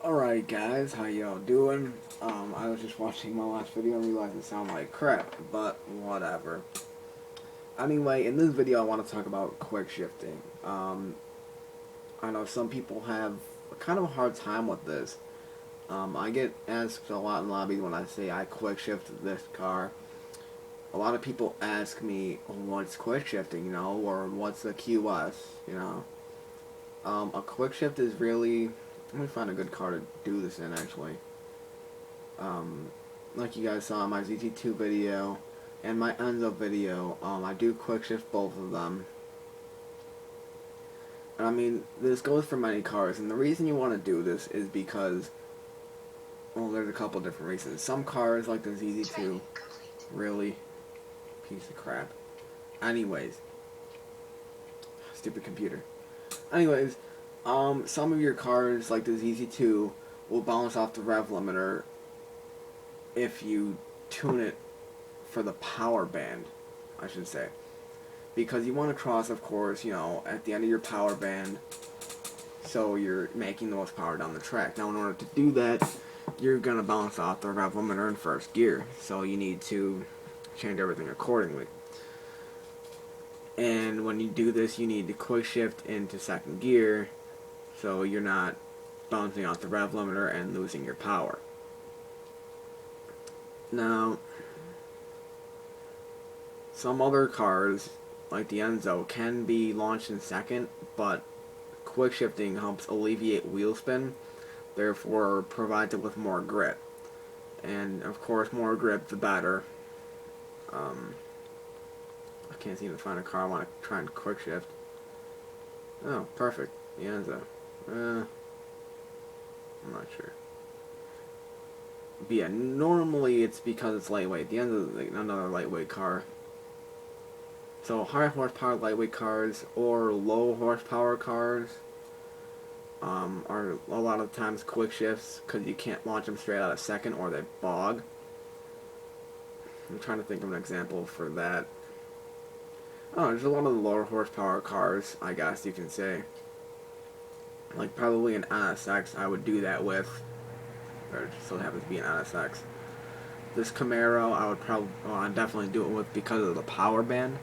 Alright guys, how y'all doing? I was just watching my last video and realized it sounded like crap, but whatever. Anyway, in this video I want to talk about quick shifting. I know some people have kind of a hard time with this. I get asked a lot in lobbies when I say I quick shift this car. A lot of people ask me, what's quick shifting, or what's the QS, A quick shift is really... Let me find a good car to do this in, actually. Like you guys saw in my ZT2 video and my Enzo video, I do quick shift both of them. And I mean, this goes for many cars, and the reason you want to do this is because, well, there's a couple different reasons. Some cars, like the ZZ2, really, piece of crap. Anyways, stupid computer. Anyways, some of your cars, like the ZZ2, will bounce off the rev limiter if you tune it for the power band, I should say. Because you want to cross, of course, at the end of your power band, so you're making the most power down the track. Now, in order to do that, you're going to bounce off the rev limiter in first gear, so you need to change everything accordingly. And when you do this, you need to quick shift into second gear, so you're not bouncing off the rev limiter and losing your power. Now, some other cars, like the Enzo, can be launched in second, but quick shifting helps alleviate wheel spin, therefore provides it with more grip. And of course, more grip the better. I can't seem to find a car I want to try and quick shift. Oh, perfect. The Enzo. I'm not sure. But yeah, normally it's because it's lightweight. The Enzo is like another lightweight car. So high horsepower lightweight cars or low horsepower cars are a lot of times quick shifts because you can't launch them straight out of second or they bog. I'm trying to think of an example for that. Oh, there's a lot of the lower horsepower cars, I guess you can say. Like probably an NSX I would do that with. Or it still happens to be an NSX. This Camaro I'd definitely do it with because of the power band.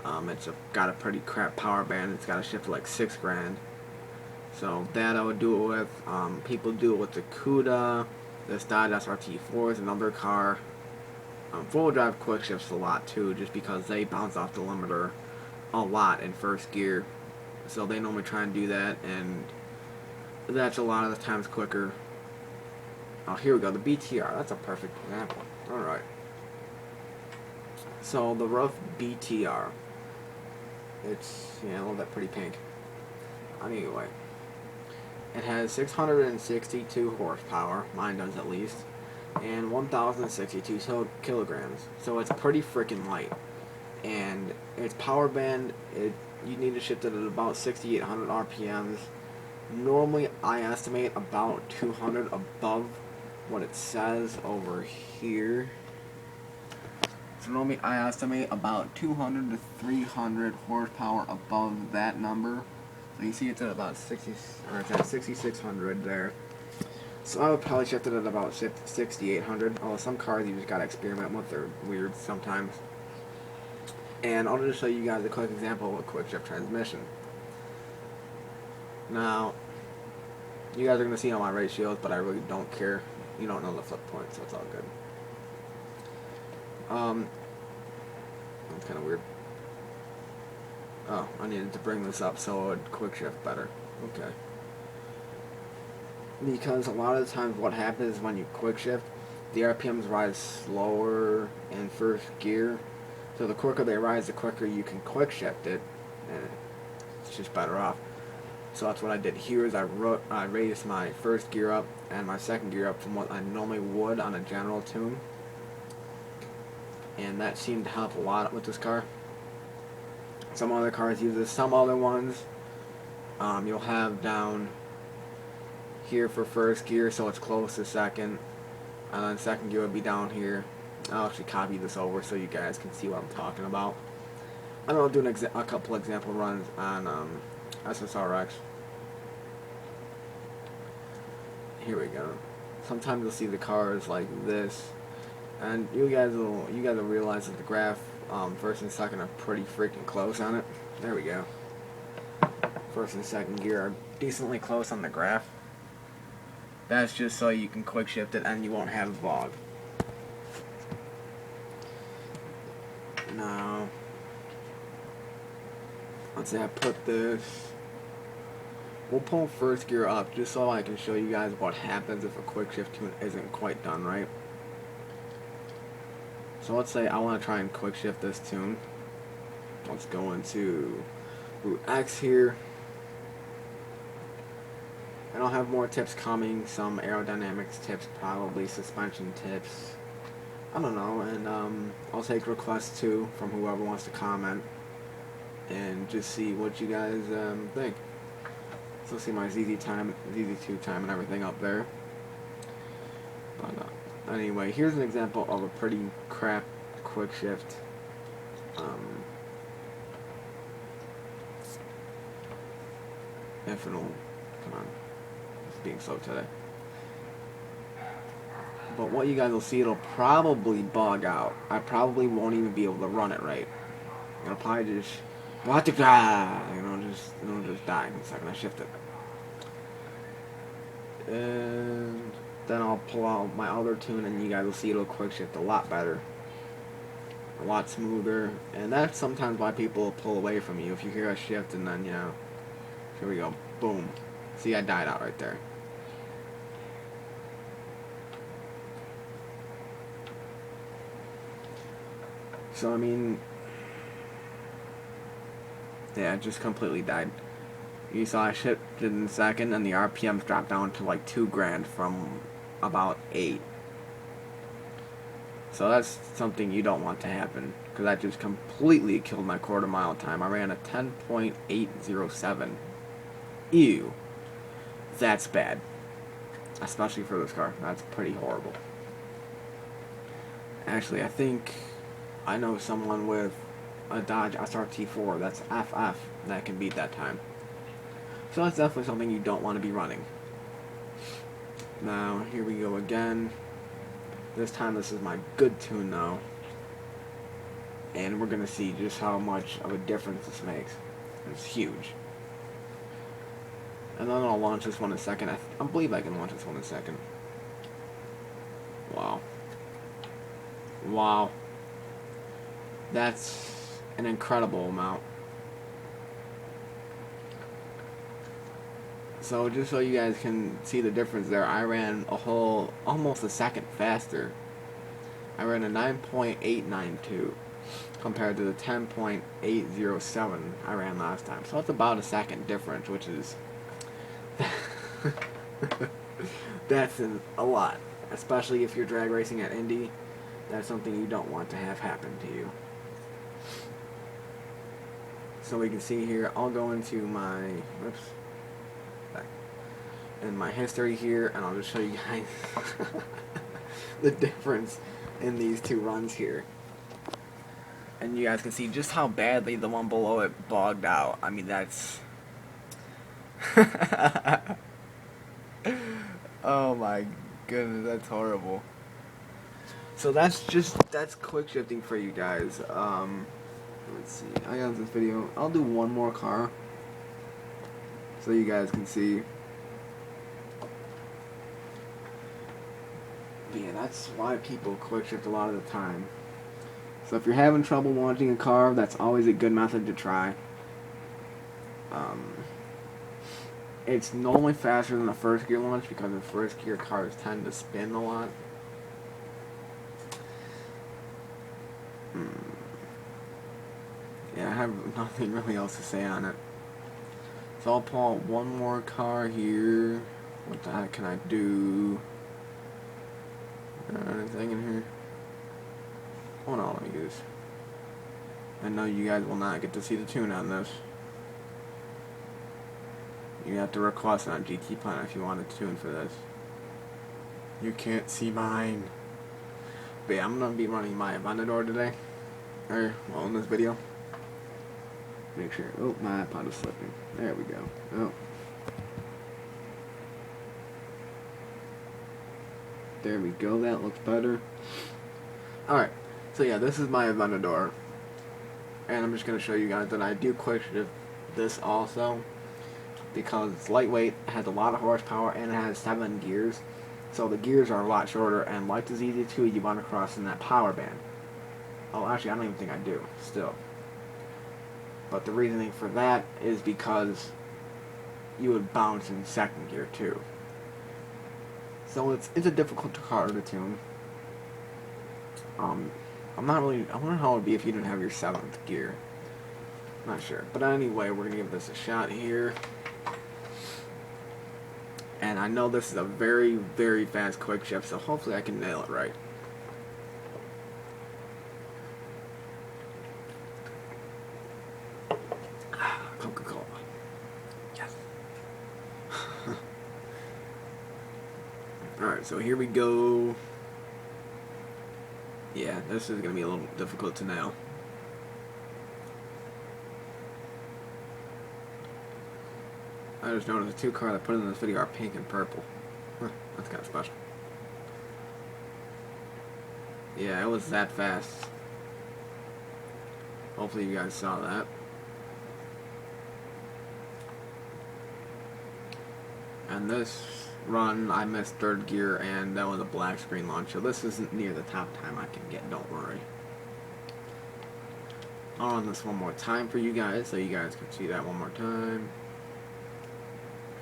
It's got a pretty crap power band. It's got a shift to like $6 grand. So that I would do it with. People do it with the Cuda. This Dodge SRT4 is another car. Four-wheel drive quick shifts a lot too, just because they bounce off the limiter a lot in first gear. So they normally try and do that, and that's a lot of the times quicker. Oh, here we go, the BTR. That's a perfect example. Alright. So, the rough BTR. It's, I love that pretty pink. Anyway. It has 662 horsepower. Mine does at least. And 1,062 kilograms. So, it's pretty freaking light. And its power band, you need to shift it at about 6,800 RPMs. Normally, I estimate about 200 above what it says over here. So normally I estimate about 200 to 300 horsepower above that number. So you see it's at about 60, or it's at 6,600 there. So I would probably shift it at about 6,800. Although some cars you just gotta experiment with, they're weird sometimes. And I'll just show you guys a quick example of a quick shift transmission. Now, you guys are going to see all my ratios, but I really don't care. You don't know the flip point, so it's all good. That's kind of weird. Oh, I needed to bring this up so it would quick shift better. Okay. Because a lot of the times what happens when you quick shift, the RPMs rise slower in first gear. So the quicker they rise, the quicker you can quick shift it, and it's just better off. So that's what I did here is I raised my first gear up and my second gear up from what I normally would on a general tune. And that seemed to help a lot with this car. Some other cars use this. Some other ones you'll have down here for first gear so it's close to second. And then second gear would be down here. I'll actually copy this over so you guys can see what I'm talking about. And I'll do a couple example runs on SSRX. here we go. Sometimes you'll see the cars like this, and you guys will realize that the graph, first and second, are pretty freaking close on it. There we go. First and second gear are decently close on the graph. That's just so you can quick shift it and you won't have bog. Now, let's say I put this. We'll pull first gear up just so I can show you guys what happens if a quick shift tune isn't quite done right. So let's say I want to try and quick shift this tune. Let's go into Root X here. And I'll have more tips coming, some aerodynamics tips, probably suspension tips. I don't know, and I'll take requests too from whoever wants to comment and just see what you guys think. So see my ZZ2 time and everything up there. But anyway, here's an example of a pretty crap quick shift. If it'll, come on, it's being slow today. But what you guys will see, it'll probably bug out. I probably won't even be able to run it right. It'll probably just, just die in a second I shift it. And then I'll pull out my other tune and you guys will see it'll quick shift a lot better. A lot smoother. And that's sometimes why people pull away from you. If you hear a shift and then, you know, here we go, boom. See, I died out right there. So, I mean, yeah, it just completely died. You saw I shifted in a second, and the RPMs dropped down to like 2 grand from about 8. So that's something you don't want to happen, because that just completely killed my quarter mile time. I ran a 10.807. Ew. That's bad. Especially for this car. That's pretty horrible. Actually, I think I know someone with a Dodge SRT4 that's FF that can beat that time. So that's definitely something you don't want to be running. Now, here we go again. This time this is my good tune though. And we're going to see just how much of a difference this makes. It's huge. And then I'll launch this one in a second. I believe I can launch this one in a second. Wow. Wow. That's an incredible amount. So just so you guys can see the difference there, I ran almost a second faster. I ran a 9.892 compared to the 10.807 I ran last time. So it's about a second difference, which is that's a lot, especially if you're drag racing at Indy. That's something you don't want to have happen to you. So we can see here, I'll go into my in my history here, and I'll just show you guys the difference in these two runs here. And you guys can see just how badly the one below it bogged out. I mean, that's oh my goodness, that's horrible. So that's quick shifting for you guys. Let's see, I got this video. I'll do one more car so you guys can see. But yeah, that's why people quick shift a lot of the time. So if you're having trouble launching a car, that's always a good method to try. It's normally faster than the first gear launch because the first gear cars tend to spin a lot. Yeah, I have nothing really else to say on it. So I'll pull out one more car here. What the heck can I do? Anything in here? Oh no, let me use. I know you guys will not get to see the tune on this. You have to request on GT Planet if you want a tune for this. You can't see mine. But yeah, I'm gonna be running my Aventador today. Or, well, in this video. Make sure. Oh, my iPod is slipping. There we go. Oh. There we go, that looks better. Alright, so yeah, this is my Aventador. And I'm just going to show you guys that I do quick shift this also. Because it's lightweight, it has a lot of horsepower, and it has 7 gears. So the gears are a lot shorter, and light is easy too, you want to cross in that power band. Oh, actually, I don't even think I do, still. But the reasoning for that is because you would bounce in second gear too. So it's a difficult car to tune. I'm not really, I wonder how it would be if you didn't have your 7th gear. Not sure. But anyway, we're going to give this a shot here. And I know this is a very, very fast quick shift, so hopefully I can nail it right. Coca-Cola. Yes. Alright, so here we go. Yeah, this is going to be a little difficult to nail. I just noticed the 2 cars I put in this video are pink and purple. Huh, that's kind of special. Yeah, it was that fast. Hopefully you guys saw that. And this run, I missed 3rd gear, and that was a black screen launch. So this isn't near the top time I can get, don't worry. I'll run this one more time for you guys, so you guys can see that one more time.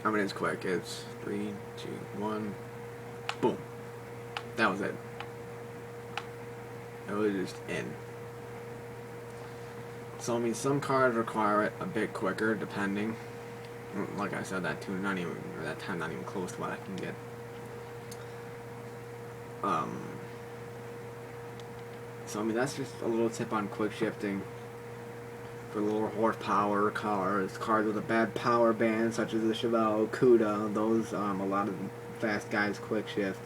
I mean, it's quick. It's 3, 2, 1. Boom. That was it. It was just in. So, I mean, some cars require it a bit quicker, depending. Like I said, that time not even close to what I can get. So, I mean, that's just a little tip on quick shifting. For lower horsepower cars with a bad power band, such as the Chevelle, Cuda, those, a lot of fast guys quick shift.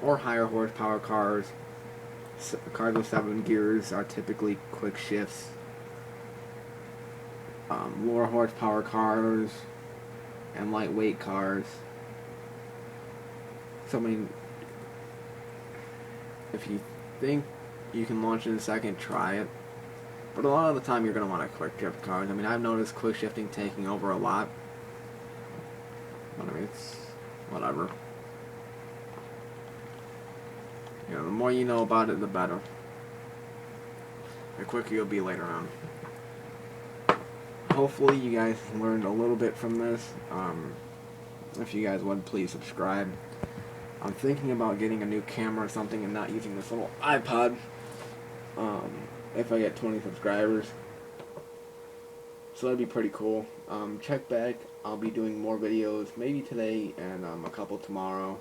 Or higher horsepower cars. Cars with 7 gears are typically quick shifts. Lower horsepower cars and lightweight cars. So, I mean, if you think you can launch in a second, try it. But a lot of the time you're going to want to quick shift cars. I mean, I've noticed quick shifting taking over a lot. But I mean, it's whatever. You know, the more you know about it, the better. The quicker you'll be later on. Hopefully you guys learned a little bit from this. If you guys would, please subscribe. I'm thinking about getting a new camera or something and not using this little iPod. If I get 20 subscribers. So that'd be pretty cool. Check back. I'll be doing more videos, maybe today and a couple tomorrow.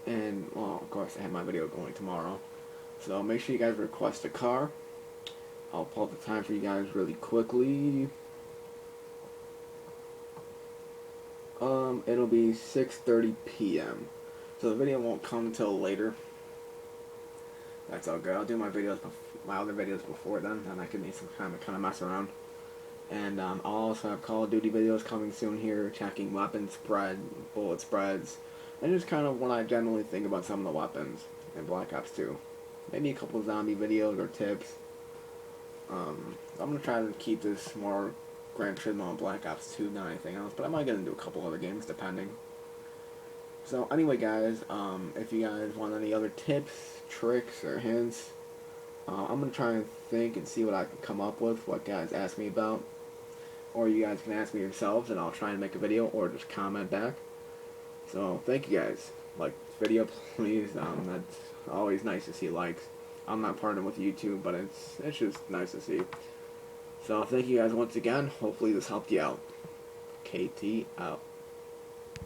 And, well, of course I have my video going tomorrow. So make sure you guys request a car. I'll pull up the time for you guys really quickly. It'll be 6:30 p.m. So the video won't come until later. That's all good. I'll do my other videos before then, and I can need some time to kind of mess around. And I'll also have Call of Duty videos coming soon here, checking weapon spread, bullet spreads, and just kind of what I generally think about some of the weapons in Black Ops 2. Maybe a couple zombie videos or tips. I'm going to try to keep this more Gran Turismo and Black Ops 2 than anything else, but I might get into a couple other games depending. So anyway guys, if you guys want any other tips, tricks, or hints, I'm going to try and think and see what I can come up with, what guys ask me about. Or you guys can ask me yourselves and I'll try and make a video or just comment back. So thank you guys. Like this video please, that's always nice to see likes. I'm not partnered with YouTube, but it's just nice to see. So thank you guys once again. Hopefully this helped you out. KT out.